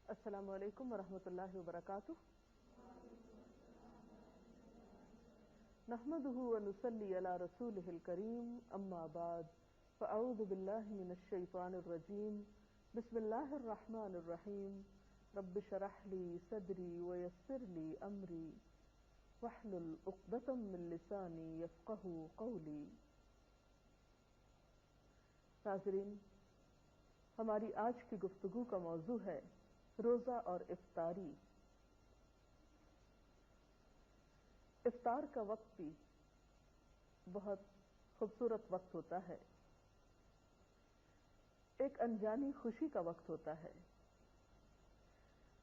السلام علیکم ورحمۃ اللہ وبرکاتہ. نحمده ونصلي على رسوله الكريم اما بعد فاعوذ بالله من الشيطان الرجيم. بسم الله الرحمن الرحيم. رب اشرح لي صدري ويسر لي امري واحلل عقدة من لساني يفقهوا قولي. ناظرین، ہماری آج کی گفتگو کا موضوع ہے روزہ اور افطاری. افطار کا وقت بھی بہت خوبصورت وقت ہوتا ہے، ایک انجانی خوشی کا وقت ہوتا ہے.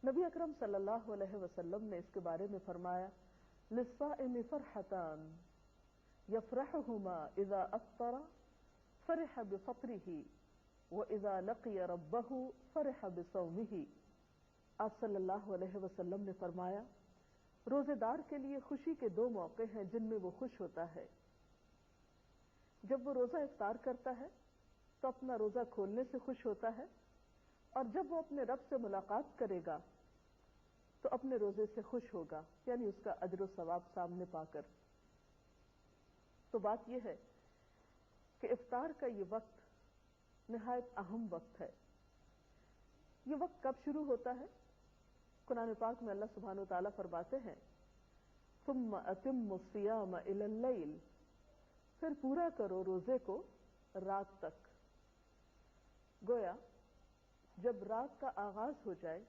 نبی اکرم صلی اللہ علیہ وسلم نے اس کے بارے میں فرمایا للصائم فرحتان یفرحہما اذا افطر فرح بفطرہ وَإِذَا لَقِيَ رَبَّهُ فَرِحَ بِصَوْمِهِ. آپ صلی اللہ علیہ وسلم نے فرمایا روزے دار کے لیے خوشی کے دو موقع ہیں جن میں وہ خوش ہوتا ہے. جب وہ روزہ افطار کرتا ہے تو اپنا روزہ کھولنے سے خوش ہوتا ہے، اور جب وہ اپنے رب سے ملاقات کرے گا تو اپنے روزے سے خوش ہوگا، یعنی اس کا اجر و ثواب سامنے پا کر. تو بات یہ ہے کہ افطار کا یہ وقت نہایت اہم وقت ہے. یہ وقت کب شروع ہوتا ہے؟ قرآن پاک میں اللہ سبحانہ وتعالیٰ فرماتے ہیں ثم اتموا الصیام الی اللیل، پھر پورا کرو روزے کو رات تک. گویا جب رات کا آغاز ہو جائے،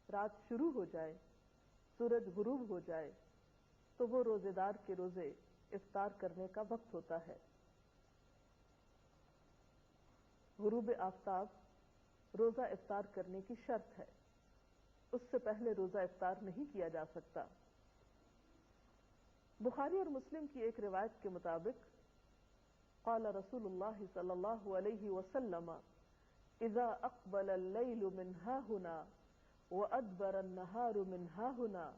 رات شروع ہو جائے، سورج غروب ہو جائے تو وہ روزے دار کے روزے افطار کرنے کا وقت ہوتا ہے. غروب آفتاب روزہ افطار کرنے کی شرط ہے، اس سے پہلے روزہ افطار نہیں کیا جا سکتا. بخاری اور مسلم کی ایک روایت کے مطابق قال رسول اللہ صلی اللہ علیہ وسلم اذا اقبل اللیل من ہاہنا وادبر النہار من ہاہنا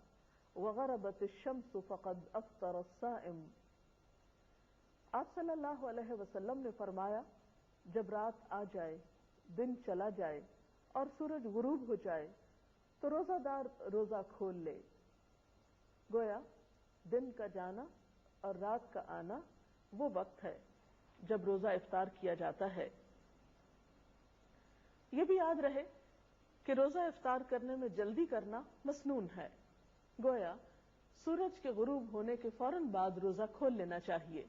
وغربت الشمس فقد افطر الصائم. آپ صلی اللہ علیہ وسلم نے فرمایا جب رات آ جائے، دن چلا جائے اور سورج غروب ہو جائے تو روزہ دار روزہ کھول لے. گویا دن کا جانا اور رات کا آنا وہ وقت ہے جب روزہ افطار کیا جاتا ہے. یہ بھی یاد رہے کہ روزہ افطار کرنے میں جلدی کرنا مسنون ہے. گویا سورج کے غروب ہونے کے فوراً بعد روزہ کھول لینا چاہیے.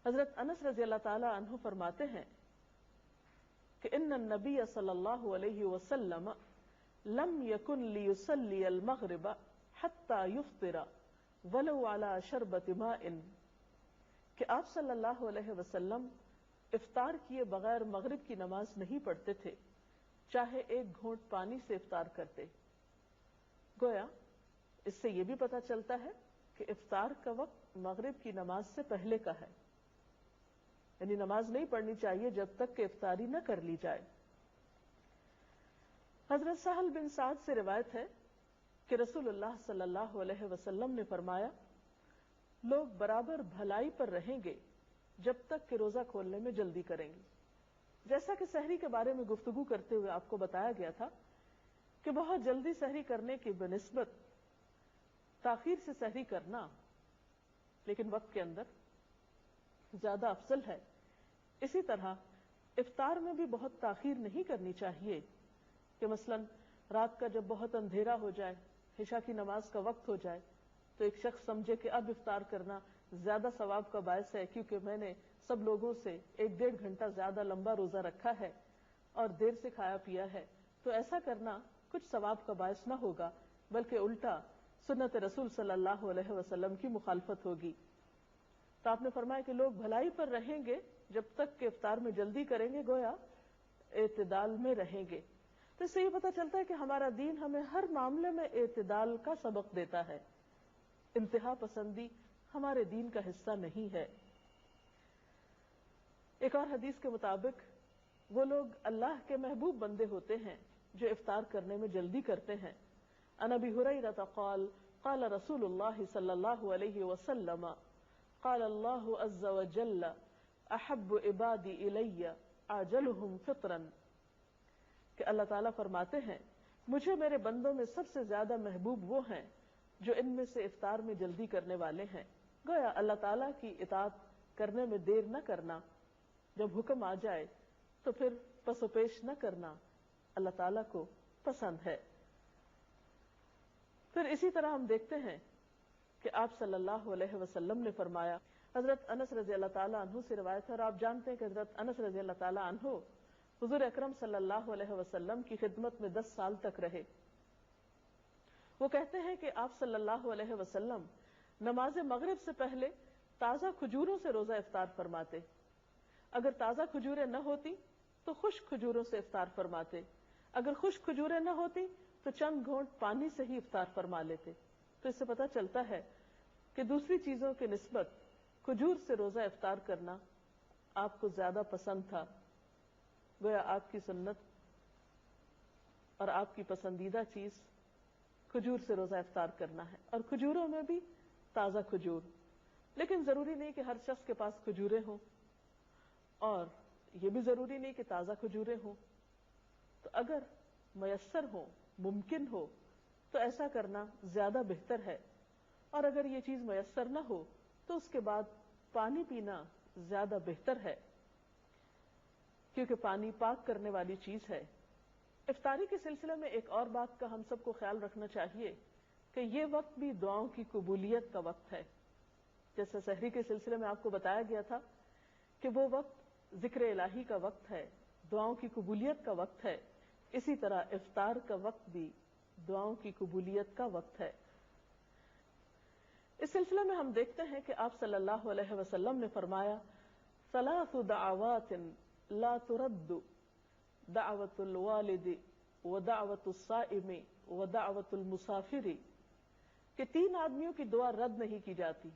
حضرت انس رضی اللہ تعالی عنہ فرماتے ہیں کہ ان النبی صلی اللہ علیہ وسلم لم یکن لیصلی المغرب حتی یفطر ولو علی شربۃ ماء، کہ آپ صلی اللہ علیہ وسلم افطار کیے بغیر مغرب کی نماز نہیں پڑھتے تھے، چاہے ایک گھونٹ پانی سے افطار کرتے. گویا اس سے یہ بھی پتہ چلتا ہے کہ افطار کا وقت مغرب کی نماز سے پہلے کا ہے، یعنی نماز نہیں پڑھنی چاہیے جب تک کہ افطاری نہ کر لی جائے. حضرت سہل بن سعد سے روایت ہے کہ رسول اللہ صلی اللہ علیہ وسلم نے فرمایا لوگ برابر بھلائی پر رہیں گے جب تک کہ روزہ کھولنے میں جلدی کریں گے. جیسا کہ سحری کے بارے میں گفتگو کرتے ہوئے آپ کو بتایا گیا تھا کہ بہت جلدی سحری کرنے کی بنسبت تاخیر سے سحری کرنا لیکن وقت کے اندر زیادہ افضل ہے. اسی طرح افطار میں بھی بہت تاخیر نہیں کرنی چاہیے کہ مثلا رات کا جب بہت اندھیرا ہو جائے، عشاء کی نماز کا وقت ہو جائے تو ایک شخص سمجھے کہ اب افطار کرنا زیادہ ثواب کا باعث ہے کیونکہ میں نے سب لوگوں سے 1-1.5 گھنٹہ زیادہ لمبا روزہ رکھا ہے اور دیر سے کھایا پیا ہے. تو ایسا کرنا کچھ ثواب کا باعث نہ ہوگا بلکہ الٹا سنت رسول صلی اللہ علیہ وسلم کی مخالفت ہوگی. تو آپ نے فرمایا کہ لوگ بھلائی پر رہیں گے جب تک کہ افطار میں جلدی کریں گے، گویا اعتدال میں رہیں گے. تو اس سے یہ پتہ چلتا ہے کہ ہمارا دین ہمیں ہر معاملے میں اعتدال کا سبق دیتا ہے. انتہا پسندی ہمارے دین کا حصہ نہیں ہے. ایک اور حدیث کے مطابق وہ لوگ اللہ کے محبوب بندے ہوتے ہیں جو افطار کرنے میں جلدی کرتے ہیں. عن ابی ہریرہ قال قال رسول اللہ صلی اللہ علیہ وسلم قال اللہ عز وجل احب عبادی الی اعجلہم فطرا، کہ اللہ تعالیٰ فرماتے ہیں مجھے میرے بندوں میں سب سے زیادہ محبوب وہ ہیں جو ان میں سے افطار میں جلدی کرنے والے ہیں۔ گویا اللہ تعالیٰ کی اطاعت کرنے میں دیر نہ کرنا، جب حکم آ جائے تو پھر پس و پیش نہ کرنا اللہ تعالیٰ کو پسند ہے۔ پھر اسی طرح ہم دیکھتے ہیں کہ آپ صلی اللہ علیہ وسلم نے فرمایا، حضرت انس رضی اللہ تعالیٰ عنہ سے روایت ہے، اور آپ جانتے ہیں کہ حضرت انس رضی اللہ تعالیٰ عنہ حضور اکرم صلی اللہ علیہ وسلم کی خدمت میں 10 سال تک رہے۔ وہ کہتے ہیں کہ آپ صلی اللہ علیہ وسلم نماز مغرب سے پہلے تازہ کھجوروں سے روزہ افطار فرماتے، اگر تازہ کھجوریں نہ ہوتی تو خشک کھجوروں سے افطار فرماتے، اگر خشک کھجوریں نہ ہوتی تو چند گھونٹ پانی سے ہی افطار فرما لیتے۔ تو اس سے پتہ چلتا ہے کہ دوسری چیزوں کے نسبت کھجور سے روزہ افطار کرنا آپ کو زیادہ پسند تھا۔ گویا آپ کی سنت اور آپ کی پسندیدہ چیز کھجور سے روزہ افطار کرنا ہے، اور کھجوروں میں بھی تازہ کھجور۔ لیکن ضروری نہیں کہ ہر شخص کے پاس کھجوریں ہوں، اور یہ بھی ضروری نہیں کہ تازہ کھجوریں ہوں۔ تو اگر میسر ہو، ممکن ہو، تو ایسا کرنا زیادہ بہتر ہے، اور اگر یہ چیز میسر نہ ہو تو اس کے بعد پانی پینا زیادہ بہتر ہے، کیونکہ پانی پاک کرنے والی چیز ہے۔ افطاری کے سلسلے میں ایک اور بات کا ہم سب کو خیال رکھنا چاہیے کہ یہ وقت بھی دعاؤں کی قبولیت کا وقت ہے۔ جیسے سحری کے سلسلے میں آپ کو بتایا گیا تھا کہ وہ وقت ذکر الہی کا وقت ہے، دعاؤں کی قبولیت کا وقت ہے، اسی طرح افطار کا وقت بھی دعاؤں کی قبولیت کا وقت ہے۔ اس سلسلے میں ہم دیکھتے ہیں کہ آپ صلی اللہ علیہ وسلم نے فرمایا، ثلاث دعوات لا ترد، دعوت الوالد ودعوت الصائم ودعوت المسافر، کہ 3 آدمیوں کی دعا رد نہیں کی جاتی،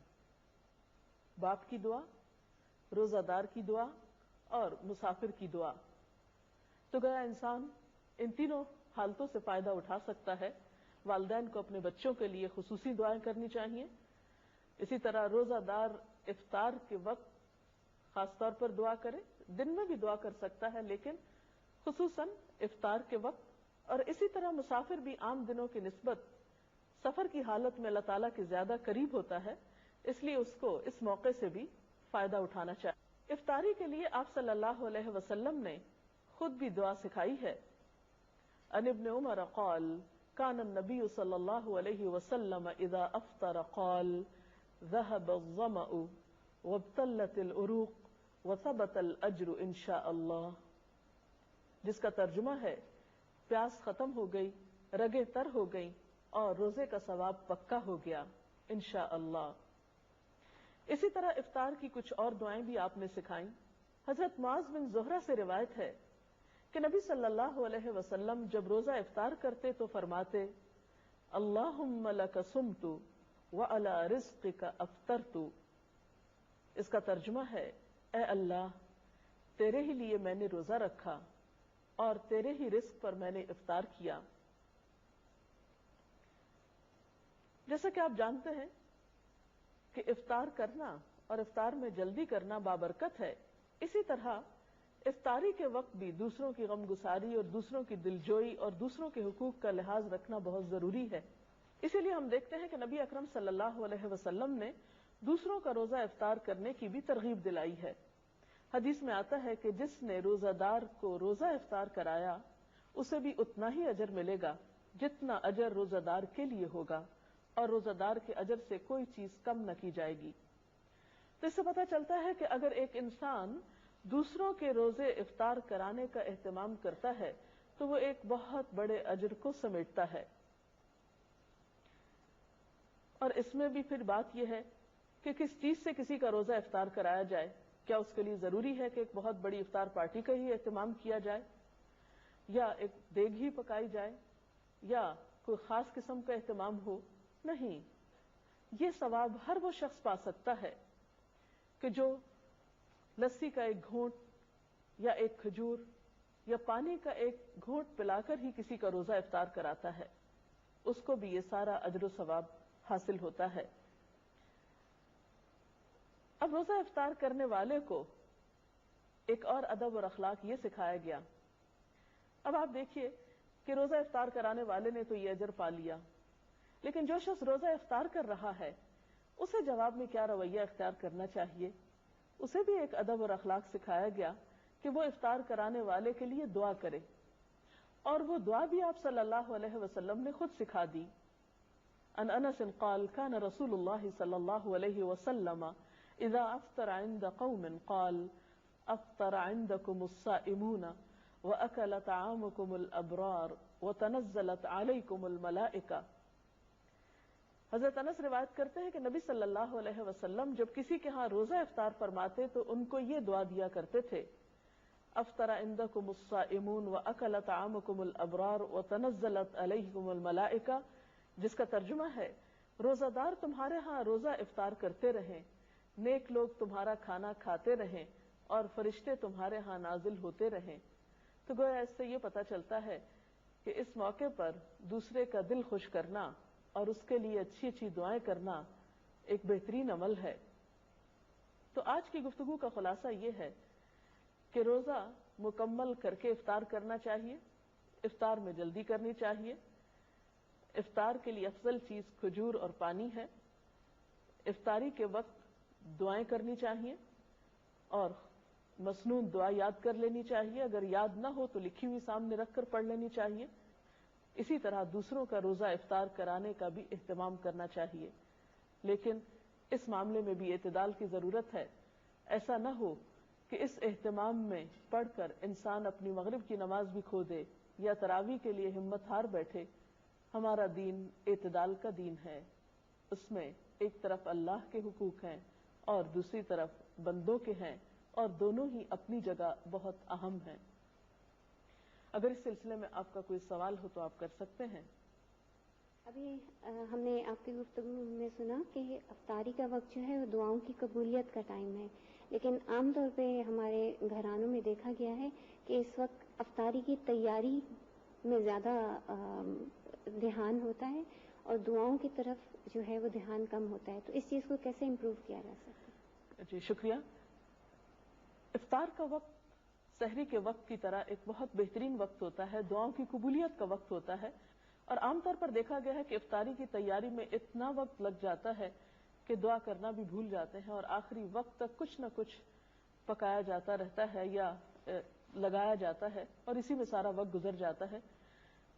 باپ کی دعا، روزہ دار کی دعا اور مسافر کی دعا۔ تو گیا انسان ان تینوں حالتوں سے فائدہ اٹھا سکتا ہے۔ والدین کو اپنے بچوں کے لیے خصوصی دعائیں کرنی چاہیے، اسی طرح روزہ دار افطار کے وقت خاص طور پر دعا کرے، دن میں بھی دعا کر سکتا ہے لیکن خصوصاً افطار کے وقت، اور اسی طرح مسافر بھی عام دنوں کی نسبت سفر کی حالت میں اللہ تعالیٰ کے زیادہ قریب ہوتا ہے، اس لیے اس کو اس موقع سے بھی فائدہ اٹھانا چاہیے۔ افطاری کے لیے آپ صلی اللہ علیہ وسلم نے خود بھی دعا سکھائی ہے۔ عن ابن عمر قال كان النبي صلی اللہ علیہ وسلم اذا افطر قال ذهب الظمأ وابتلت العروق وثبت الاجر ان شاء اللہ، جس کا ترجمہ ہے پیاس ختم ہو گئی، رگیں تر ہو گئیں اور روزے کا ثواب پکا ہو گیا انشاءاللہ۔ اسی طرح افطار کی کچھ اور دعائیں بھی آپ نے سکھائیں۔ حضرت معاذ بن زہرہ سے روایت ہے کہ نبی صلی اللہ علیہ وسلم جب روزہ افطار کرتے تو فرماتے، اللہم لک صمت وعلی رزقک افطرت۔ اس کا ترجمہ ہے، اے اللہ تیرے ہی لیے میں نے روزہ رکھا اور تیرے ہی رزق پر میں نے افطار کیا۔ جیسا کہ آپ جانتے ہیں کہ افطار کرنا اور افطار میں جلدی کرنا بابرکت ہے، اسی طرح افطاری کے وقت بھی دوسروں کی غم گساری اور دوسروں کی دلجوئی اور دوسروں کے حقوق کا لحاظ رکھنا بہت ضروری ہے۔ اسی لیے ہم دیکھتے ہیں کہ نبی اکرم صلی اللہ علیہ وسلم نے دوسروں کا روزہ افطار کرنے کی بھی ترغیب دلائی ہے۔ حدیث میں آتا ہے کہ جس نے روزہ دار کو روزہ افطار کرایا اسے بھی اتنا ہی اجر ملے گا جتنا اجر روزہ دار کے لیے ہوگا، اور روزہ دار کے اجر سے کوئی چیز کم نہ کی جائے گی۔ تو اس سے پتہ چلتا ہے کہ اگر ایک انسان دوسروں کے روزے افطار کرانے کا اہتمام کرتا ہے تو وہ ایک بہت بڑے اجر کو سمیٹتا ہے۔ اور اس میں بھی پھر بات یہ ہے کہ کس چیز سے کسی کا روزہ افطار کرایا جائے۔ کیا اس کے لیے ضروری ہے کہ ایک بہت بڑی افطار پارٹی کا ہی اہتمام کیا جائے، یا ایک دیگ ہی پکائی جائے، یا کوئی خاص قسم کا اہتمام ہو؟ نہیں، یہ ثواب ہر وہ شخص پا سکتا ہے کہ جو لسی کا ایک گھونٹ یا ایک کھجور یا پانی کا ایک گھونٹ پلا کر ہی کسی کا روزہ افطار کراتا ہے، اس کو بھی یہ سارا اجر و ثواب حاصل ہوتا ہے۔ اب روزہ افطار کرنے والے کو ایک اور ادب اور اخلاق یہ سکھایا گیا۔ اب آپ دیکھیے کہ روزہ افطار کرانے والے نے تو یہ اجر پا لیا، لیکن جو شخص روزہ افطار کر رہا ہے اسے جواب میں کیا رویہ اختیار کرنا چاہیے؟ اسے بھی ایک ادب اور اخلاق سکھایا گیا کہ وہ افطار کرانے والے کے لیے دعا کرے، اور وہ دعا بھی آپ صلی اللہ علیہ وسلم نے خود سکھا دی۔ عن انس قال كان رسول الله صلى الله عليه وسلم اذا افطر عند قوم قال افطر عندكم الصائمون واكل طعامكم الابرار وتنزلت عليكم الملائكه۔ حضرت انس روایت کرتے ہیں کہ نبی صلی اللہ علیہ وسلم جب کسی کے ہاں روزہ افطار فرماتے تو ان کو یہ دعا دیا کرتے تھے، افطر عندكم الصائمون واكل طعامكم الابرار وتنزلت عليكم الملائكه، جس کا ترجمہ ہے روزہ دار تمہارے ہاں روزہ افطار کرتے رہیں، نیک لوگ تمہارا کھانا کھاتے رہیں، اور فرشتے تمہارے ہاں نازل ہوتے رہیں۔ تو گویا اس سے یہ پتہ چلتا ہے کہ اس موقع پر دوسرے کا دل خوش کرنا اور اس کے لیے اچھی اچھی دعائیں کرنا ایک بہترین عمل ہے۔ تو آج کی گفتگو کا خلاصہ یہ ہے کہ روزہ مکمل کر کے افطار کرنا چاہیے، افطار میں جلدی کرنی چاہیے، افطار کے لیے افضل چیز کھجور اور پانی ہے، افطاری کے وقت دعائیں کرنی چاہیے اور مسنون دعا یاد کر لینی چاہیے، اگر یاد نہ ہو تو لکھی ہوئی سامنے رکھ کر پڑھ لینی چاہیے۔ اسی طرح دوسروں کا روزہ افطار کرانے کا بھی اہتمام کرنا چاہیے، لیکن اس معاملے میں بھی اعتدال کی ضرورت ہے۔ ایسا نہ ہو کہ اس اہتمام میں پڑھ کر انسان اپنی مغرب کی نماز بھی کھو دے یا تراویح کے لیے ہمت ہار بیٹھے۔ ہمارا دین اعتدال کا دین ہے، اس میں ایک طرف اللہ کے حقوق ہیں اور دوسری طرف بندوں کے ہیں، اور دونوں ہی اپنی جگہ بہت اہم ہیں۔ اگر اس سلسلے میں آپ کا کوئی سوال ہو تو آپ کر سکتے ہیں۔ ابھی ہم نے آپ کی گفتگو میں سنا کہ افطاری کا وقت جو ہے وہ دعاؤں کی قبولیت کا ٹائم ہے، لیکن عام طور پہ ہمارے گھرانوں میں دیکھا گیا ہے کہ اس وقت افطاری کی تیاری میں زیادہ دھیان ہوتا ہے اور دعاؤں کی طرف جو ہے وہ دھیان کم ہوتا ہے، تو اس چیز کو کیسے امپروو کیا جا سکتا ہے؟ جی شکریہ۔ افطار کا وقت سحری کے وقت کی طرح ایک بہت بہترین وقت ہوتا ہے، دعاؤں کی قبولیت کا وقت ہوتا ہے، اور عام طور پر دیکھا گیا ہے کہ افطاری کی تیاری میں اتنا وقت لگ جاتا ہے کہ دعا کرنا بھی بھول جاتے ہیں، اور آخری وقت تک کچھ نہ کچھ پکایا جاتا رہتا ہے یا لگایا جاتا ہے، اور اسی میں سارا وقت گزر جاتا ہے۔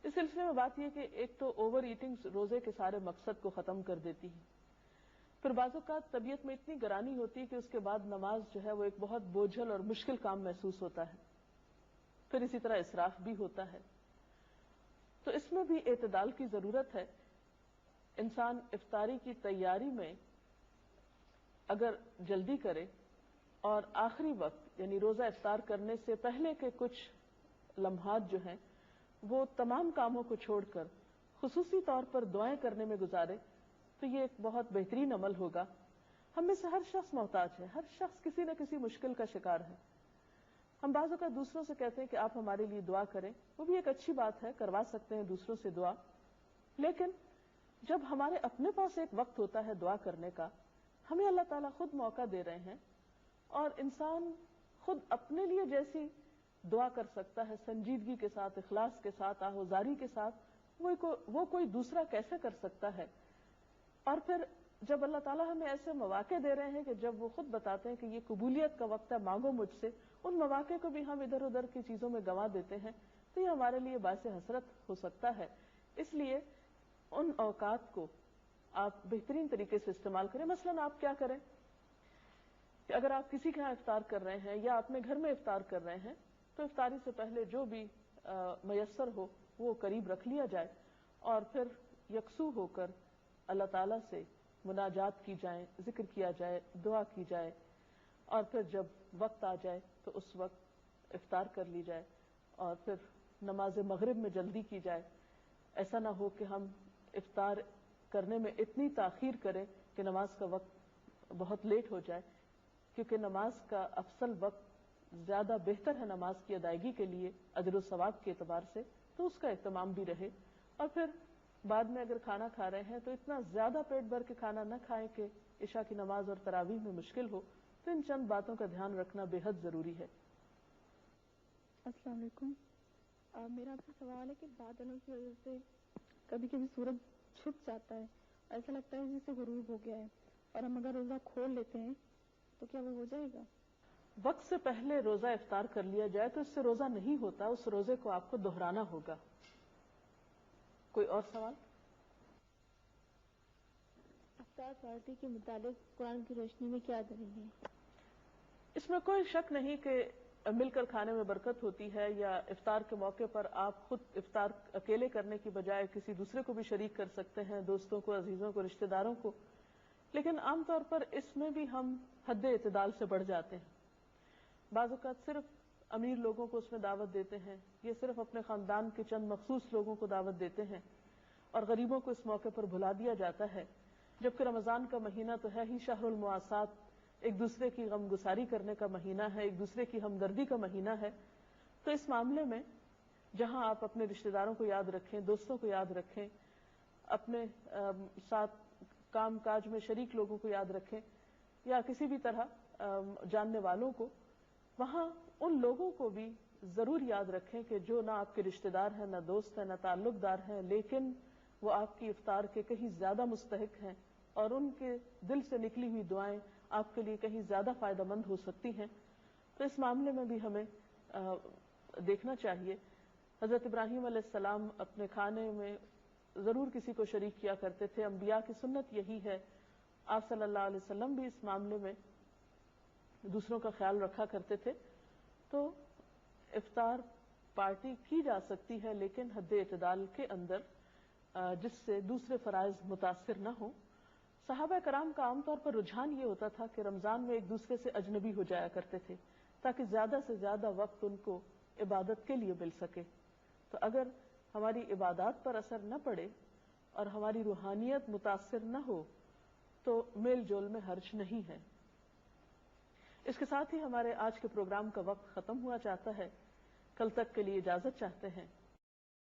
اس سلسلے میں بات یہ کہ ایک تو اوور ایٹنگ روزے کے سارے مقصد کو ختم کر دیتی ہے، پھر بعض اوقات طبیعت میں اتنی گرانی ہوتی ہے کہ اس کے بعد نماز جو ہے وہ ایک بہت بوجھل اور مشکل کام محسوس ہوتا ہے، پھر اسی طرح اسراف بھی ہوتا ہے۔ تو اس میں بھی اعتدال کی ضرورت ہے۔ انسان افطاری کی تیاری میں اگر جلدی کرے اور آخری وقت یعنی روزہ افطار کرنے سے پہلے کے کچھ لمحات جو ہیں وہ تمام کاموں کو چھوڑ کر خصوصی طور پر دعائیں کرنے میں گزارے تو یہ ایک بہت بہترین عمل ہوگا۔ ہم میں سے ہر شخص محتاج ہے، ہر شخص کسی نہ کسی مشکل کا شکار ہے۔ ہم بعض اوقات دوسروں سے کہتے ہیں کہ آپ ہمارے لیے دعا کریں، وہ بھی ایک اچھی بات ہے، کروا سکتے ہیں دوسروں سے دعا، لیکن جب ہمارے اپنے پاس ایک وقت ہوتا ہے دعا کرنے کا، ہمیں اللہ تعالیٰ خود موقع دے رہے ہیں، اور انسان خود اپنے لیے جیسی دعا کر سکتا ہے سنجیدگی کے ساتھ، اخلاص کے ساتھ، آہوزاری کے ساتھ، وہ کوئی دوسرا کیسے کر سکتا ہے؟ اور پھر جب اللہ تعالیٰ ہمیں ایسے مواقع دے رہے ہیں کہ جب وہ خود بتاتے ہیں کہ یہ قبولیت کا وقت ہے، مانگو مجھ سے، ان مواقع کو بھی ہم ادھر ادھر کی چیزوں میں گنوا دیتے ہیں، تو یہ ہمارے لیے باعث حسرت ہو سکتا ہے۔ اس لیے ان اوقات کو آپ بہترین طریقے سے استعمال کریں۔ مثلاً آپ کیا کریں کہ اگر آپ کسی کے یہاں افطار کر رہے ہیں یا اپنے گھر میں افطار کر رہے ہیں تو افطاری سے پہلے جو بھی میسر ہو وہ قریب رکھ لیا جائے، اور پھر یکسو ہو کر اللہ تعالیٰ سے مناجات کی جائیں، ذکر کیا جائے، دعا کی جائے، اور پھر جب وقت آ جائے تو اس وقت افطار کر لی جائے، اور پھر نماز مغرب میں جلدی کی جائے۔ ایسا نہ ہو کہ ہم افطار کرنے میں اتنی تاخیر کریں کہ نماز کا وقت بہت لیٹ ہو جائے، کیونکہ نماز کا افضل وقت زیادہ بہتر ہے نماز کی ادائیگی کے لیے اجر و ثواب کے اعتبار سے، تو اس کا اہتمام بھی رہے۔ اور پھر بعد میں اگر کھانا کھا رہے ہیں تو اتنا زیادہ پیٹ بھر کے کھانا نہ کھائیں کہ عشاء کی نماز اور تراویح میں مشکل ہو۔ تو ان چند باتوں کا دھیان رکھنا بے حد ضروری ہے۔ السلام علیکم۔ میرا آپ سے سوال ہے کہ بادلوں کی وجہ سے کبھی کبھی سورج چھپ جاتا ہے، ایسا لگتا ہے جیسے غروب ہو گیا ہے، اور ہم اگر روزہ کھول لیتے ہیں تو کیا وہ ہو جائے گا؟ وقت سے پہلے روزہ افطار کر لیا جائے تو اس سے روزہ نہیں ہوتا، اس روزے کو آپ کو دہرانا ہوگا. کوئی اور سوال؟ افطار پارٹی کے متعلق قرآن کی روشنی میں کیا دلیل ہے؟ اس میں کوئی شک نہیں کہ مل کر کھانے میں برکت ہوتی ہے، یا افطار کے موقع پر آپ خود افطار اکیلے کرنے کی بجائے کسی دوسرے کو بھی شریک کر سکتے ہیں، دوستوں کو، عزیزوں کو، رشتہ داروں کو. لیکن عام طور پر اس میں بھی ہم حد اعتدال سے بڑھ جاتے ہیں. بعض اوقات صرف امیر لوگوں کو اس میں دعوت دیتے ہیں، یہ صرف اپنے خاندان کے چند مخصوص لوگوں کو دعوت دیتے ہیں، اور غریبوں کو اس موقع پر بھلا دیا جاتا ہے. جبکہ رمضان کا مہینہ تو ہے ہی شہر المواسات، ایک دوسرے کی غم گساری کرنے کا مہینہ ہے، ایک دوسرے کی ہمدردی کا مہینہ ہے. تو اس معاملے میں جہاں آپ اپنے رشتہ داروں کو یاد رکھیں، دوستوں کو یاد رکھیں، اپنے ساتھ کام کاج میں شریک لوگوں کو یاد رکھیں، یا کسی بھی طرح جاننے والوں کو، وہاں ان لوگوں کو بھی ضرور یاد رکھیں کہ جو نہ آپ کے رشتہ دار ہیں، نہ دوست ہیں، نہ تعلق دار ہیں، لیکن وہ آپ کی افطار کے کہیں زیادہ مستحق ہیں، اور ان کے دل سے نکلی ہوئی دعائیں آپ کے لیے کہیں زیادہ فائدہ مند ہو سکتی ہیں. تو اس معاملے میں بھی ہمیں دیکھنا چاہیے. حضرت ابراہیم علیہ السلام اپنے کھانے میں ضرور کسی کو شریک کیا کرتے تھے، انبیاء کی سنت یہی ہے. آپ صلی اللہ علیہ وسلم بھی اس معاملے میں دوسروں کا خیال رکھا کرتے تھے. تو افطار پارٹی کی جا سکتی ہے، لیکن حد اعتدال کے اندر، جس سے دوسرے فرائض متاثر نہ ہوں. صحابہ کرام کا عام طور پر رجحان یہ ہوتا تھا کہ رمضان میں ایک دوسرے سے اجنبی ہو جایا کرتے تھے، تاکہ زیادہ سے زیادہ وقت ان کو عبادت کے لیے مل سکے. تو اگر ہماری عبادات پر اثر نہ پڑے اور ہماری روحانیت متاثر نہ ہو تو میل جول میں حرج نہیں ہے. اس کے ساتھ ہی ہمارے آج کے پروگرام کا وقت ختم ہوا چاہتا ہے. کل تک کے لیے اجازت چاہتے ہیں.